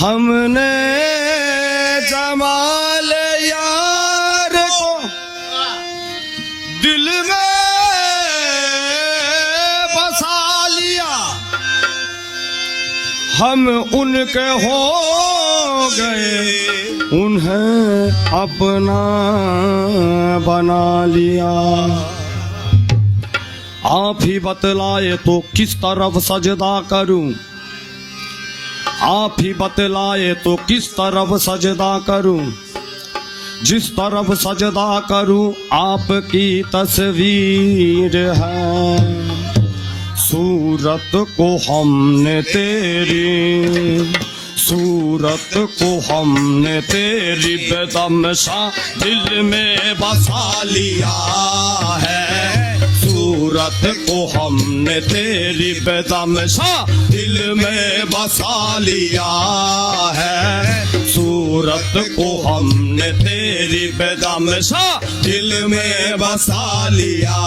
हमने जमाल यार को दिल में बसा लिया, हम उनके हो गए, उन्हें अपना बना लिया। आप ही बतलाए तो किस तरफ सजदा करूं, आप ही बतलाए तो किस तरफ सजदा करूं, जिस तरफ सजदा करूं आपकी तस्वीर है। सूरत को हमने तेरी, सूरत को हमने तेरी बेदम सा दिल में बसा लिया है। सूरत को हमने तेरी बेदम सा दिल में बसा लिया है। सूरत को हमने तेरी बेदम सा दिल में बसा लिया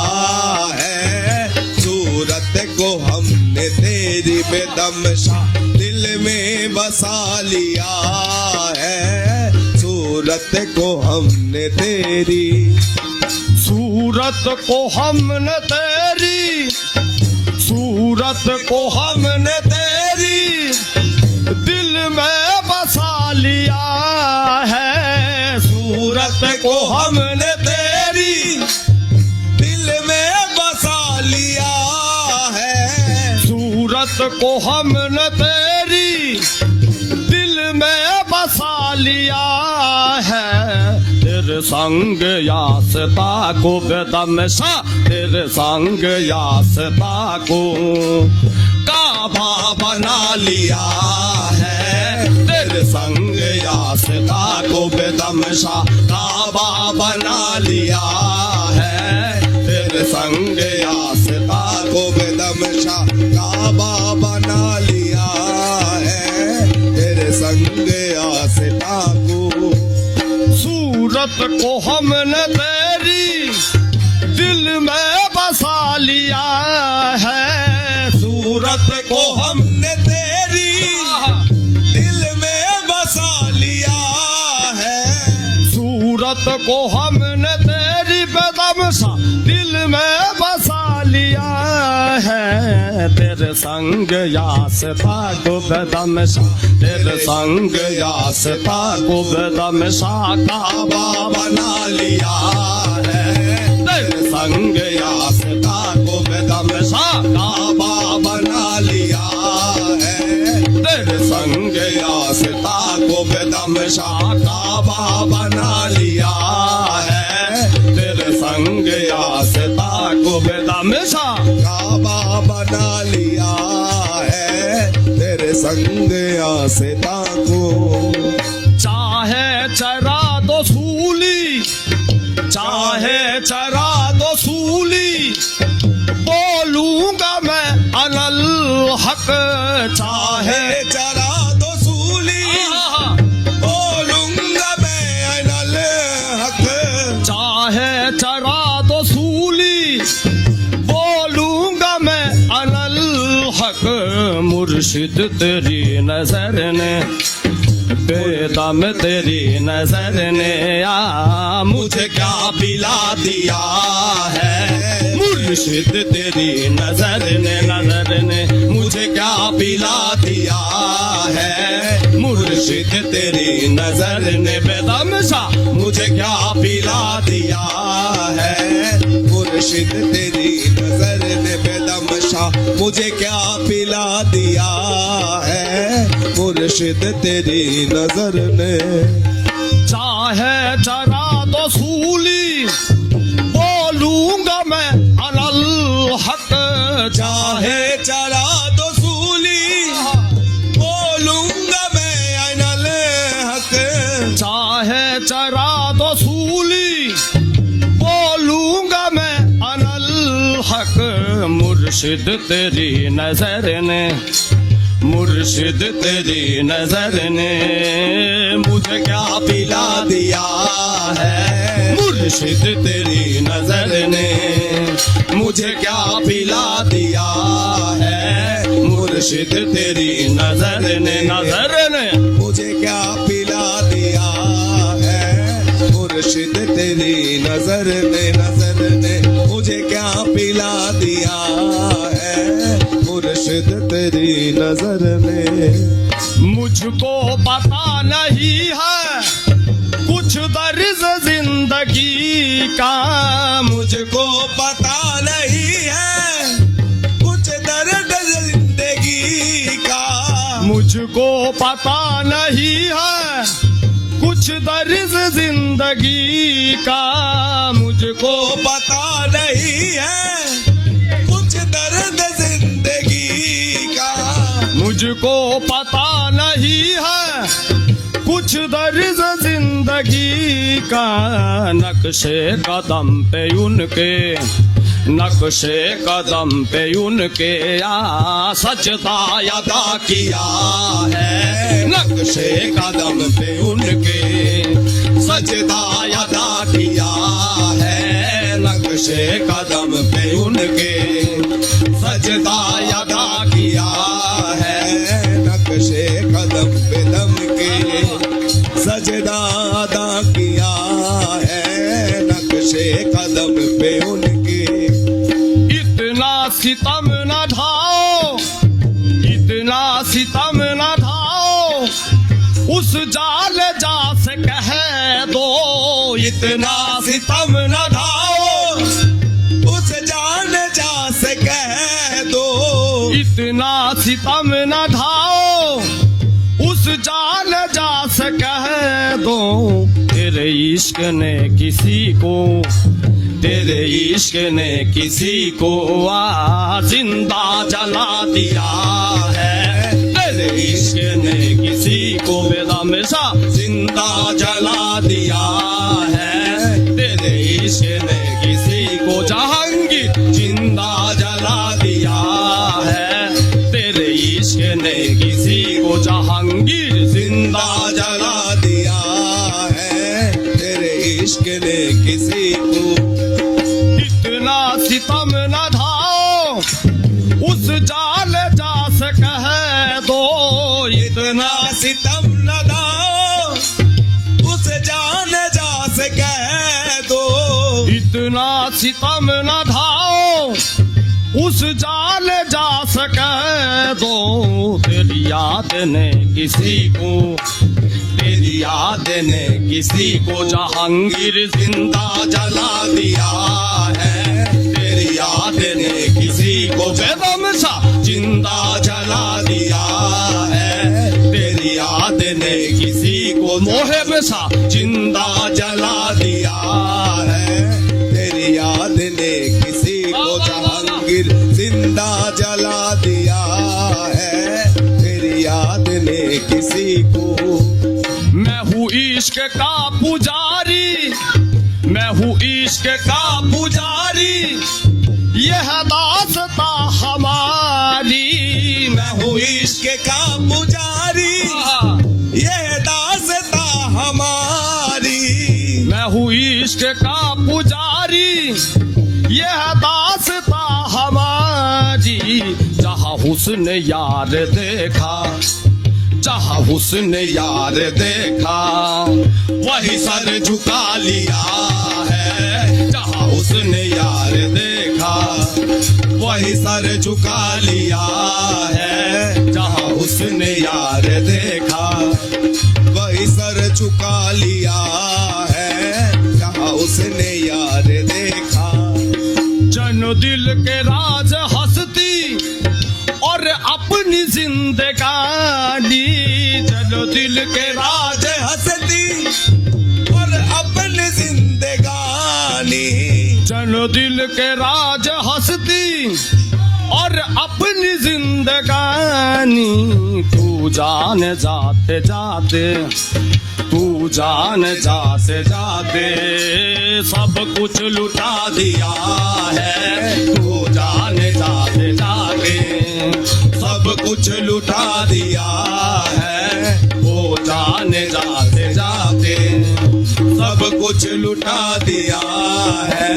है। सूरत को हमने तेरी बेदम सा दिल में बसा लिया है। सूरत को हमने तेरी, सूरत को हमने तेरी, सूरत को हमने तेरी दिल में बसा लिया है। सूरत को हमने तेरी दिल में बसा लिया है। सूरत को हमने तेरी दिल में बसा लिया है। तेरे संग यासता को बेदम सा, तेरे संग यासता को काबा बना लिया है। तेरे संग यासता को बेदम सा काबा बना लिया है। तेरे संग यासता को बेदम सा काबा बना लिया है। तेरे संग यासता को, सूरत को हमने तेरी दिल में बसा लिया है। सूरत को हमने तेरी दिल में बसा लिया है। सूरत को हमने तेरी बेदम सा दिल में बसा लिया है। तेरे संग यासता को बेदम सा, तेरे संग यासता को बेदम सा काबा बना लिया है। तेरे संग यासता को बेदम सा काबा बना लिया है। तेरे संग यासता को बेदम सा काबा बना लिया है। तेरे संग यासता को बेदम सा काबा बना लिया है। तेरे संग यासता को, चाहे चरा दो सूली, चाहे चरा दो सूली, बोलूंगा मैं अनल हक। चाहे चरा दो सूली, बोलूंगा मैं अनल हक। चाहे चरा दो सूली, बोलूंगा मैं अनल हक। मुर्शिद तेरी नजर ने, बेदम तेरी नजर ने मुझे क्या पिला दिया है। मुर्शिद तेरी नजर ने मुझे क्या पिला दिया है। मुर्शिद तेरी नजर ने बेदम सा मुझे क्या पिला दिया है। मुर्शिद तेरी नजर ने बेदम सा मुझे क्या पिला दिया है। मुर्शिद तेरी नजर ने, चाहे चरा दो सूली, बोलूंगा मैं अनल हक। चाहे चरा दो सूली, बोलूंगा मैं अनल हक। चाहे चरा दो सूली, बोलूंगा मैं अनल हक। मुर्शिद तेरी नजर ने, मुर्शिद तेरी नजर ने मुझे क्या पिला दिया है। मुर्शिद तेरी नजर ने मुझे क्या पिला दिया है। मुर्शिद तेरी नजर ने नजर ने मुझे क्या पिला दिया है, मुर्शिद तेरी नजर ने। मुझको पता नहीं है कुछ दर्द जिंदगी का, मुझको पता नहीं है कुछ दर्द जिंदगी का, मुझको पता नहीं है कुछ दर्द जिंदगी का, मुझको पता नहीं है कुछ दर्द जिंदगी का, मुझको पता नहीं है कुछ दर्द जिंदगी का। नक्शे कदम पे उनके, नक्शे कदम पे उनके सजदा अदा किया है, नक्शे कदम पे उनके सजदा अदा किया है, नक्शे कदम पे उनके सजदा अदा किया है, नक्शे कदम पे दम के सजदा अदा किया है, नक्शे कदम पे उनके। इतना सितम न ढाओ, इतना सितम न ढाओ, उस जाल जा से कह दो, इतना सितम न ढाओ, उस जान जा से कह दो, इतना सितम न ढाओ, उस जाल जा से कह दो। तेरे इश्क ने किसी को, तेरे इश्क ने किसी को जिंदा जला दिया है, तेरे इश्क ने किसी को बेदमशा जिंदा जला दिया है, तेरे इश्क ने किसी को जहांगीर जिंदा जला दिया है, तेरे इश्क ने किसी को जहांगीर जिंदा जला दिया है, तेरे इश्क ने किसी को। इतना सितम न ढाओ, उस जाल जा से कह दो, इतना सितम न दाओ, उस जान जा से कह दो, इतना सितम न ढाओ, उस जाल जा से कह दो। तेरी याद ने किसी को, तेरी याद ने किसी को जहांगीर जिंदा जला दिया है, तेरी याद ने किसी को बेदमशा जिंदा जला दिया है, तेरी याद ने किसी को मोहबशा जिंदा जला दिया है, तेरी याद ने किसी को जहांगीर जिंदा जला दिया है, तेरी याद ने किसी को। मैं हूँ इश्क का पुजारी, मैं हूँ इश्क का पुजारी, यह दास्ता हमारी, मैं हूँ इश्क का पुजारी, यह दास्ता हमारी, मैं हूँ इश्क का पुजारी, यह दास्ता हमारी। जहाँ हुस्न यार देखा, जहाँ हुस्न यार देखा, वही सर झुका लिया है, जहाँ हुस्न यार देखा, वही सर झुका लिया है, जहाँ हुस्न यार देखा, वही सर झुका लिया है, जहाँ उसने यार देखा। जन दिल के राज हंसती और अपनी जिंदगानी, जन दिल के राज हंसती और अपनी जिंदगानी, जन दिल के राज हंसती और अपनी जिंदगानी। तू जान जाते जाते, तू जान जाते जाते सब कुछ लुटा दिया है, तू जान जाते जाते सब कुछ लुटा दिया है, वो जान जाते जाते सब कुछ लुटा दिया है,